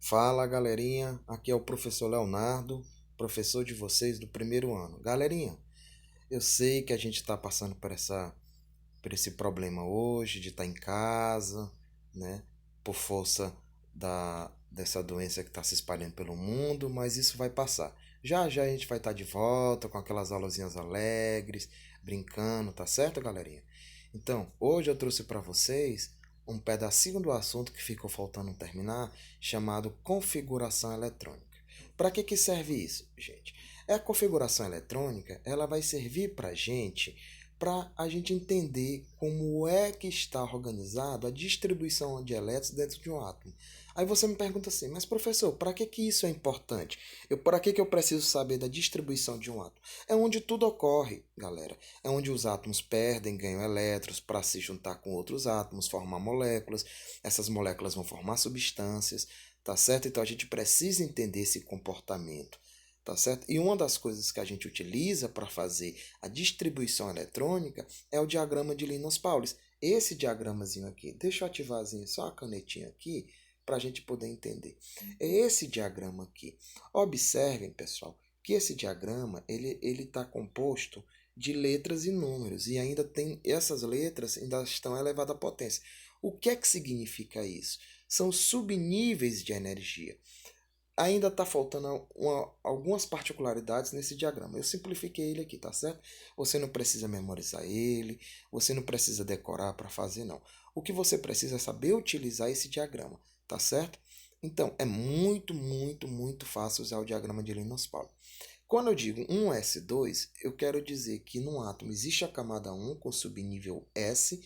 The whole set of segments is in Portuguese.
Fala, galerinha, aqui é o professor Leonardo, professor de vocês do primeiro ano. Galerinha, eu sei que a gente está passando por esse problema hoje de estar em casa, né, por força dessa doença que está se espalhando pelo mundo, mas isso vai passar. Já já a gente vai estar de volta com aquelas aulazinhas alegres, brincando, tá certo, galerinha? Então, hoje eu trouxe para vocês um pedacinho do assunto que ficou faltando terminar, chamado configuração eletrônica. Para que serve isso, gente? A configuração eletrônica, ela vai servir para a gente entender como é que está organizado a distribuição de elétrons dentro de um átomo. Aí você me pergunta assim, mas professor, para que isso é importante? Para que eu preciso saber da distribuição de um átomo? É onde tudo ocorre, galera. É onde os átomos perdem, ganham elétrons para se juntar com outros átomos, formar moléculas. Essas moléculas vão formar substâncias, tá certo? Então a gente precisa entender esse comportamento. Tá certo? E uma das coisas que a gente utiliza para fazer a distribuição eletrônica é o diagrama de Linus-Pauling. Esse diagramazinho aqui, deixa eu ativarzinho só a canetinha aqui para a gente poder entender. É esse diagrama aqui. Observem, pessoal, que esse diagrama ele está composto de letras e números e ainda tem essas letras ainda estão elevadas à potência. O que é que significa isso? São subníveis de energia. Ainda está faltando algumas particularidades nesse diagrama. Eu simplifiquei ele aqui, tá certo? Você não precisa memorizar ele, você não precisa decorar para fazer, não. O que você precisa é saber utilizar esse diagrama, tá certo? Então, é muito fácil usar o diagrama de Linus-Pauling. Quando eu digo 1s2, eu quero dizer que num átomo existe a camada 1 com subnível S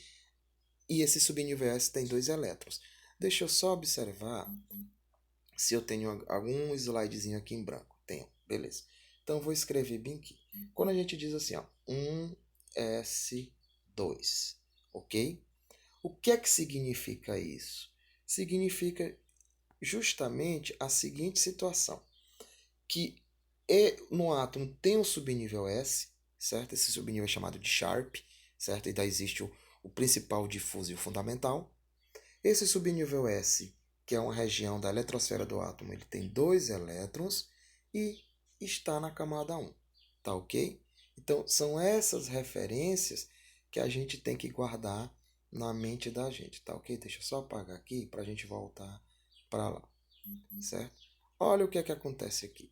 e esse subnível S tem 2 elétrons. Deixa eu só observar se eu tenho algum slidezinho aqui em branco. Tenho, beleza. Então eu vou escrever bem aqui. Quando a gente diz assim, ó, 1s2, ok? O que é que significa isso? Significa justamente a seguinte situação, que no átomo tem um subnível S, certo? Esse subnível é chamado de Sharp, certo? E daí existe o principal, difuso e o fundamental. Esse subnível S, que é uma região da eletrosfera do átomo, ele tem 2 elétrons e está na camada 1. Tá ok? Então, são essas referências que a gente tem que guardar na mente da gente, tá ok? Deixa eu só apagar aqui para a gente voltar para lá, certo? Olha o que é que acontece aqui.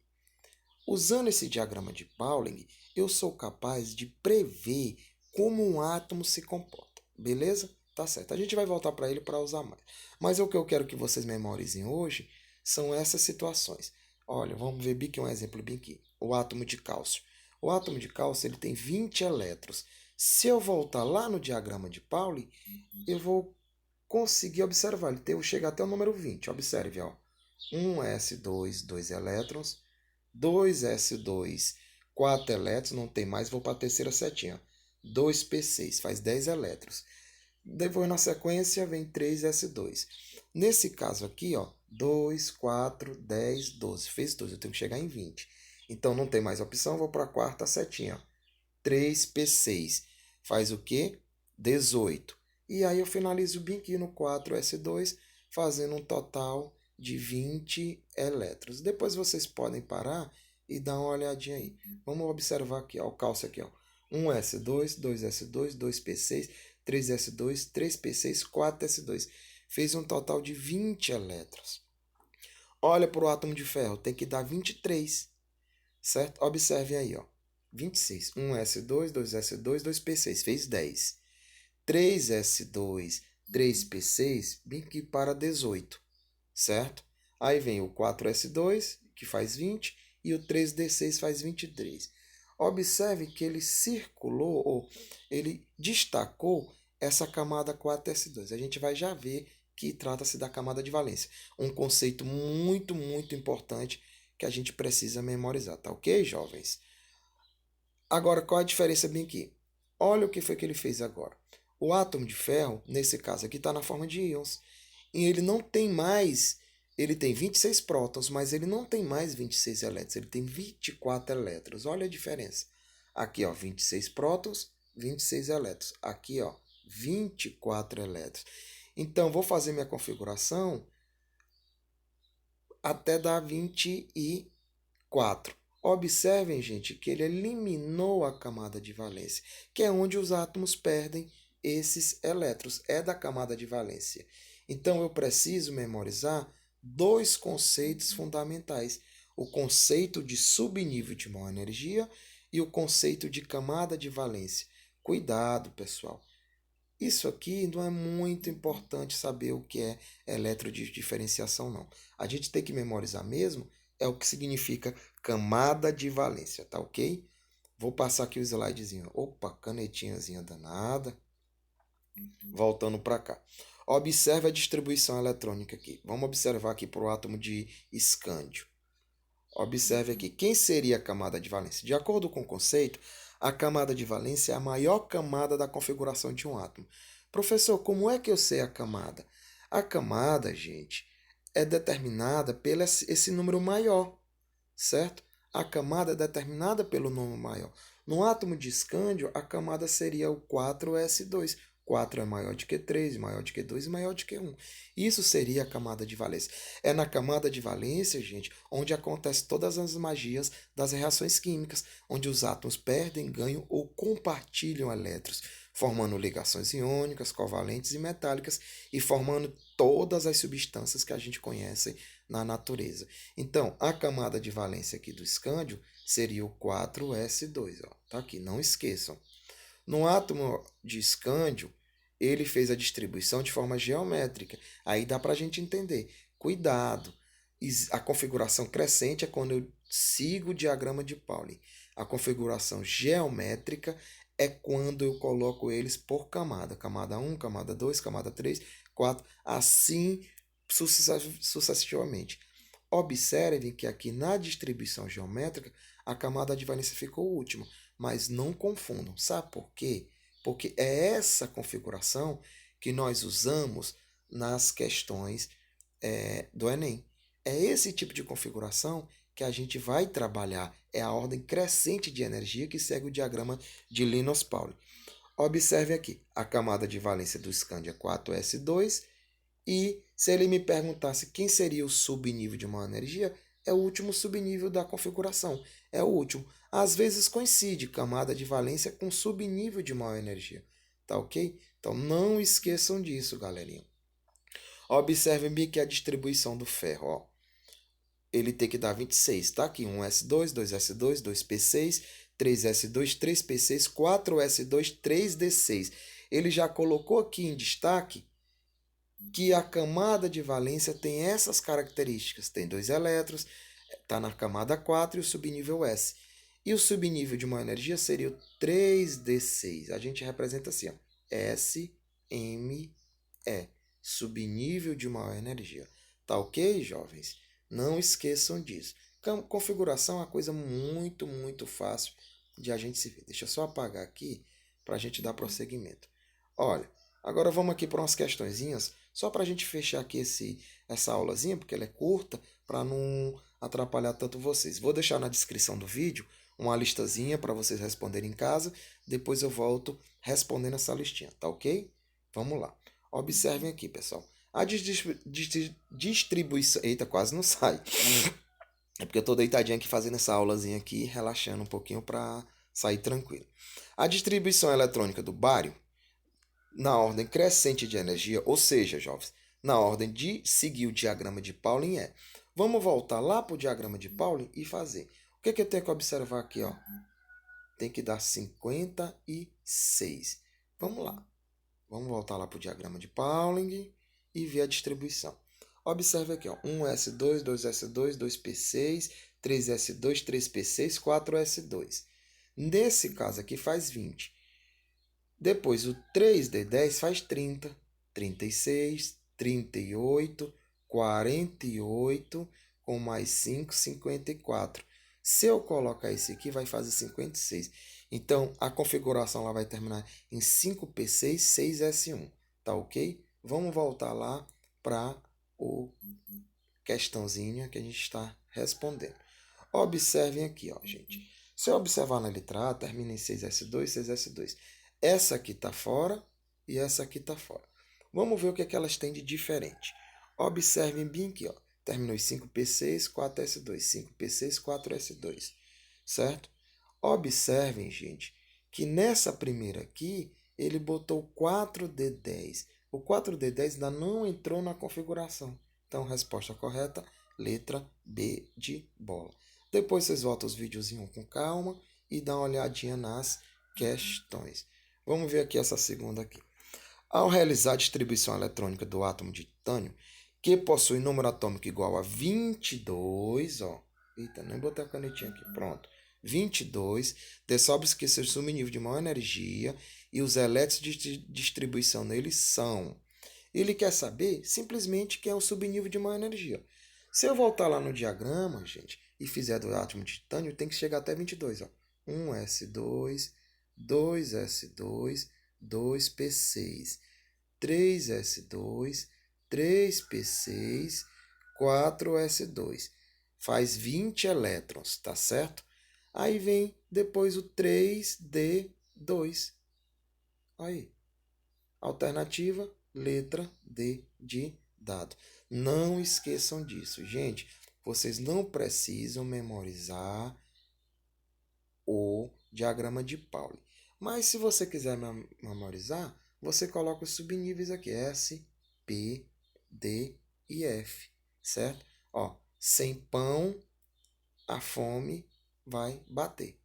Usando esse diagrama de Pauling, eu sou capaz de prever como um átomo se comporta, beleza? Tá certo. A gente vai voltar para ele para usar mais. Mas o que eu quero que vocês memorizem hoje são essas situações. Olha, vamos ver bem aqui um exemplo bem aqui. O átomo de cálcio. O átomo de cálcio ele tem 20 elétrons. Se eu voltar lá no diagrama de Pauling, eu vou conseguir observar. Ele chega até o número 20. Observe, ó. 1s2, 2 elétrons. 2s2, 4 elétrons, não tem mais, vou para a terceira setinha. 2p6, faz 10 elétrons. Depois, na sequência, vem 3s2. Nesse caso aqui, ó, 2, 4, 10, 12. Fez 12, eu tenho que chegar em 20. Então, não tem mais opção, vou para a quarta setinha. 3p6, faz o quê? 18. E aí eu finalizo bem aqui no 4s2, fazendo um total de 20 elétrons. Depois vocês podem parar e dar uma olhadinha aí. Vamos observar aqui, ó, o cálcio aqui, ó. 1s2, 2s2, 2p6, 3s2, 3p6, 4s2. Fez um total de 20 elétrons. Olha para o átomo de ferro, tem que dar 23, certo? Observe aí, ó. 26. 1s2, 2s2, 2p6, fez 10. 3s2, 3p6, bem que para 18, certo? Aí vem o 4s2, que faz 20, e o 3d6 faz 23. Observe que ele circulou, ou ele destacou essa camada 4s2. A gente vai já ver que trata-se da camada de valência. Um conceito muito importante que a gente precisa memorizar, tá ok, jovens? Agora, qual a diferença bem aqui? Olha o que foi que ele fez agora. O átomo de ferro, nesse caso aqui, está na forma de íons. E ele não tem mais, ele tem 26 prótons, mas ele não tem mais 26 elétrons, ele tem 24 elétrons. Olha a diferença. Aqui, ó, 26 prótons, 26 elétrons. Aqui, ó, 24 elétrons. Então, vou fazer minha configuração até dar 24. Observem, gente, que ele eliminou a camada de valência, que é onde os átomos perdem esses elétrons, é da camada de valência. Então eu preciso memorizar dois conceitos fundamentais: o conceito de subnível de maior energia e o conceito de camada de valência. Cuidado, pessoal. Isso aqui não é muito importante saber o que é eletrodiferenciação, não. A gente tem que memorizar mesmo é o que significa camada de valência, tá ok? Vou passar aqui o slidezinho. Opa, canetinhazinha danada. Voltando para cá. Observe a distribuição eletrônica aqui. Vamos observar aqui para o átomo de escândio. Observe aqui, quem seria a camada de valência? De acordo com o conceito, a camada de valência é a maior camada da configuração de um átomo. Professor, como é que eu sei a camada? A camada, gente, é determinada pelo esse número maior, certo? A camada é determinada pelo número maior. No átomo de escândio, a camada seria o 4s2. 4 é maior do que 3, maior do que 2 e maior do que 1. Isso seria a camada de valência. É na camada de valência, gente, onde acontecem todas as magias das reações químicas, onde os átomos perdem, ganham ou compartilham elétrons, formando ligações iônicas, covalentes e metálicas e formando todas as substâncias que a gente conhece na natureza. Então, a camada de valência aqui do escândio seria o 4s2, ó. Tá aqui, não esqueçam. No átomo de escândio, ele fez a distribuição de forma geométrica. Aí dá para a gente entender. Cuidado! A configuração crescente é quando eu sigo o diagrama de Pauling. A configuração geométrica é quando eu coloco eles por camada. Camada 1, camada 2, camada 3, 4, assim sucessivamente. Observem que aqui na distribuição geométrica, a camada de valência ficou última. Mas não confundam. Sabe por quê? Porque é essa configuração que nós usamos nas questões do Enem. É esse tipo de configuração que a gente vai trabalhar. É a ordem crescente de energia que segue o diagrama de Linus-Pauling. Observe aqui, a camada de valência do escândio é 4s2 e se ele me perguntasse quem seria o subnível de maior energia, é o último subnível da configuração. É o último. Às vezes coincide camada de valência com subnível de maior energia. Tá ok? Então não esqueçam disso, galerinha. Observem bem que a distribuição do ferro, ó, ele tem que dar 26, tá? Aqui 1s2, 2s2, 2p6, 3s2, 3p6, 4s2, 3d6. Ele já colocou aqui em destaque que a camada de valência tem essas características. Tem dois elétrons, está na camada 4 e o subnível S. E o subnível de maior energia seria o 3D6. A gente representa assim, ó, SME, subnível de maior energia. Tá ok, jovens? Não esqueçam disso. Configuração é uma coisa muito, muito fácil de a gente se ver. Deixa eu só apagar aqui para a gente dar prosseguimento. Olha, agora vamos aqui para umas questõezinhas, só para a gente fechar aqui essa aulazinha, porque ela é curta, para não atrapalhar tanto vocês. Vou deixar na descrição do vídeo uma listazinha para vocês responderem em casa. Depois eu volto respondendo essa listinha, tá ok? Vamos lá. Observem aqui, pessoal. A distribuição... Eita, quase não sai. É porque eu estou deitadinho aqui fazendo essa aulazinha aqui, relaxando um pouquinho para sair tranquilo. A distribuição eletrônica do bário na ordem crescente de energia, ou seja, jovens, na ordem de seguir o diagrama de Pauling é. Vamos voltar lá para o diagrama de Pauling e fazer. O que, eu tenho que observar aqui? Ó? Tem que dar 56. Vamos lá. Vamos voltar lá para o diagrama de Pauling e ver a distribuição. Observe aqui, ó, 1s2, 2s2, 2p6, 3s2, 3p6, 4s2. Nesse caso aqui faz 20. Depois o 3D10 faz 30, 36, 38, 48, com mais 5, 54. Se eu colocar esse aqui, vai fazer 56. Então, a configuração lá vai terminar em 5P6, 6S1. Tá ok? Vamos voltar lá para o questãozinha que a gente está respondendo. Observem aqui, ó, gente. Se eu observar na letra A, termina em 6S2, 6S2. Essa aqui está fora e essa aqui está fora. Vamos ver o que, é que elas têm de diferente. Observem bem aqui, ó. terminou em 5P6, 4S2, 5P6, 4S2, certo? Observem, gente, que nessa primeira aqui, ele botou 4D10. O 4D10 ainda não entrou na configuração. Então, resposta correta, letra B de bola. Depois vocês voltam os videozinhos com calma e dão uma olhadinha nas questões. Vamos ver aqui essa segunda aqui. Ao realizar a distribuição eletrônica do átomo de titânio, que possui número atômico igual a 22, ó. Eita, nem botei a canetinha aqui, pronto. 22, descobre-se que seu subnível de maior energia e os elétrons de distribuição nele são. Ele quer saber simplesmente quem é o subnível de maior energia. Se eu voltar lá no diagrama, gente, e fizer do átomo de titânio, tem que chegar até 22, ó. 1s2, 2s2, 2p6, 3s2, 3p6, 4s2. Faz 20 elétrons, tá certo? Aí vem depois o 3d2. Aí. Alternativa, letra D de dado. Não esqueçam disso, gente. Vocês não precisam memorizar o diagrama de Pauli. Mas se você quiser memorizar, você coloca os subníveis aqui, S, P, D e F, certo? Ó, sem pão, a fome vai bater,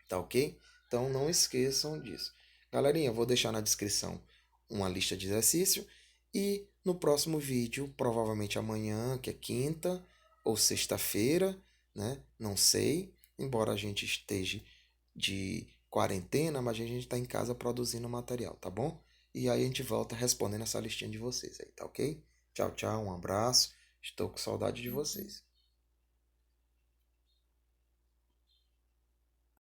tá ok? Então não esqueçam disso. Galerinha, vou deixar na descrição uma lista de exercício e no próximo vídeo, provavelmente amanhã, que é quinta ou sexta-feira, né? Não sei, embora a gente esteja de quarentena, mas a gente está em casa produzindo material, tá bom? E aí a gente volta respondendo essa listinha de vocês aí, tá ok? Tchau, tchau, um abraço. Estou com saudade de vocês.